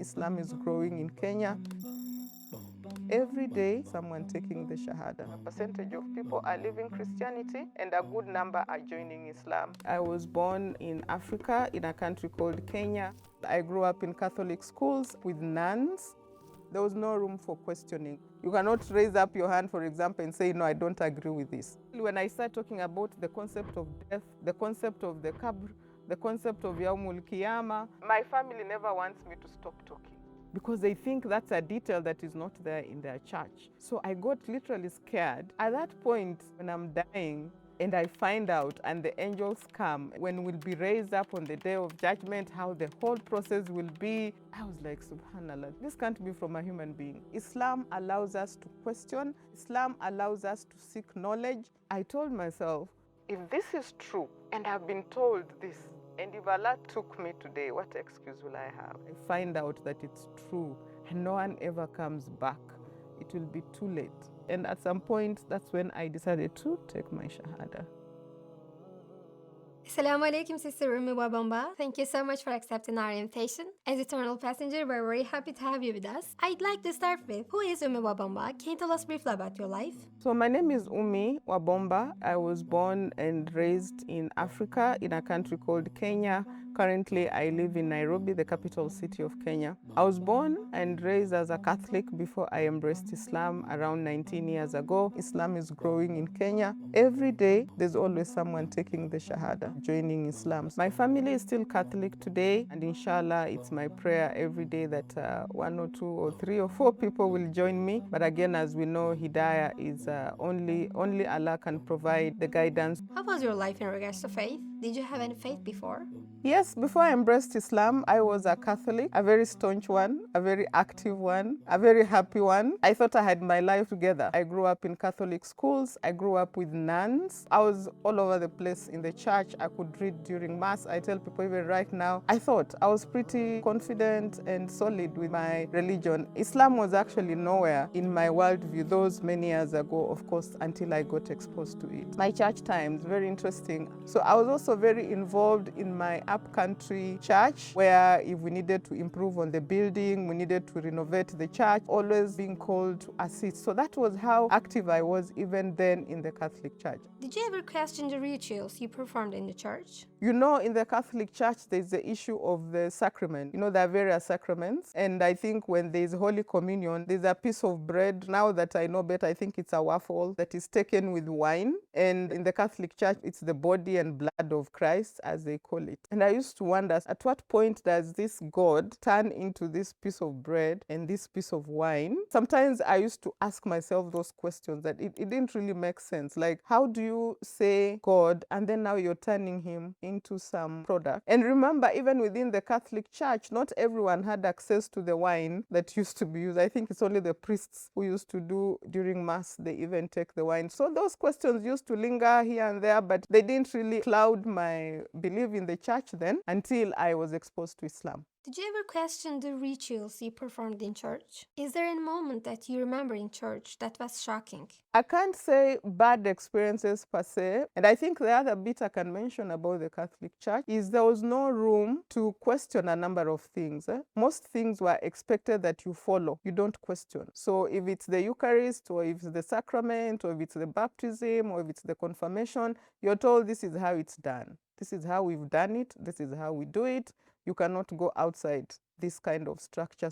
Islam is growing in Kenya. Every day, someone taking the Shahada. A percentage of people are leaving Christianity and a good number are joining Islam. I was born in Africa in a country called Kenya. I grew up in Catholic schools with nuns. There was no room for questioning. You cannot raise up your hand, for example, and say, no, I don't agree with this. When I start talking about the concept of death, the concept of the Qabr, the concept of Yaumul Qiyamah, my family never wants me to stop talking because they think that's a detail that is not there in their church. So I got literally scared. At that point, when I'm dying, and I find out and the angels come, when we'll be raised up on the day of judgment, how the whole process will be, I was like, subhanallah, this can't be from a human being. Islam allows us to question. Islam allows us to seek knowledge. I told myself, if this is true, and I've been told this, and if Allah took me today, what excuse will I have? I find out that it's true, and no one ever comes back. It will be too late. And at some point, that's when I decided to take my Shahada. Assalamu alaikum, Sister Umi Wabamba. Thank you so much for accepting our invitation. As Eternal Passenger, we're very happy to have you with us. I'd like to start with, who is Umi Wabamba? Can you tell us briefly about your life? So my name is Umi Wabomba. I was born and raised in Africa in a country called Kenya. Currently, I live in Nairobi, the capital city of Kenya. I was born and raised as a Catholic before I embraced Islam around 19 years ago. Islam is growing in Kenya. Every day, there's always someone taking the Shahada, joining Islam. My family is still Catholic today, and inshallah, it's my prayer every day that one or two or three or four people will join me. But again, as we know, Hidayah is only Allah can provide the guidance. How was your life in regards to faith? Did you have any faith before? Yes, before I embraced Islam, I was a Catholic, a very staunch one, a very active one, a very happy one. I thought I had my life together. I grew up in Catholic schools. I grew up with nuns. I was all over the place in the church. I could read during Mass. I tell people even right now, I thought I was pretty confident and solid with my religion. Islam was actually nowhere in my worldview those many years ago, of course, until I got exposed to it. My church times, very interesting. So I was also very involved in my upcountry church, where if we needed to improve on the building, we needed to renovate the church, always being called to assist. So that was how active I was even then in the Catholic Church. Did you ever question the rituals you performed in the church? You know, in the Catholic Church, there's the issue of the sacrament. You know, there are various sacraments. And I think when there's Holy Communion, there's a piece of bread. Now that I know better, I think it's a waffle that is taken with wine. And in the Catholic Church, it's the body and blood of Christ, as they call it. And I used to wonder, at what point does this God turn into this piece of bread and this piece of wine? Sometimes I used to ask myself those questions that it didn't really make sense. Like, how do you say God and then now you're turning him into some product? And remember, even within the Catholic Church, not everyone had access to the wine that used to be used. I think it's only the priests who used to do during Mass, they even take the wine. So those questions used to linger here and there, but they didn't really cloud my belief in the church then until I was exposed to Islam. Did you ever question the rituals you performed in church? Is there a moment that you remember in church that was shocking? I can't say bad experiences per se. And I think the other bit I can mention about the Catholic Church is there was no room to question a number of things. Most things were expected that you follow. You don't question. So if it's the Eucharist, or if it's the sacrament, or if it's the baptism, or if it's the confirmation, you're told this is how it's done. This is how we've done it. This is how we do it. You cannot go outside this kind of structure.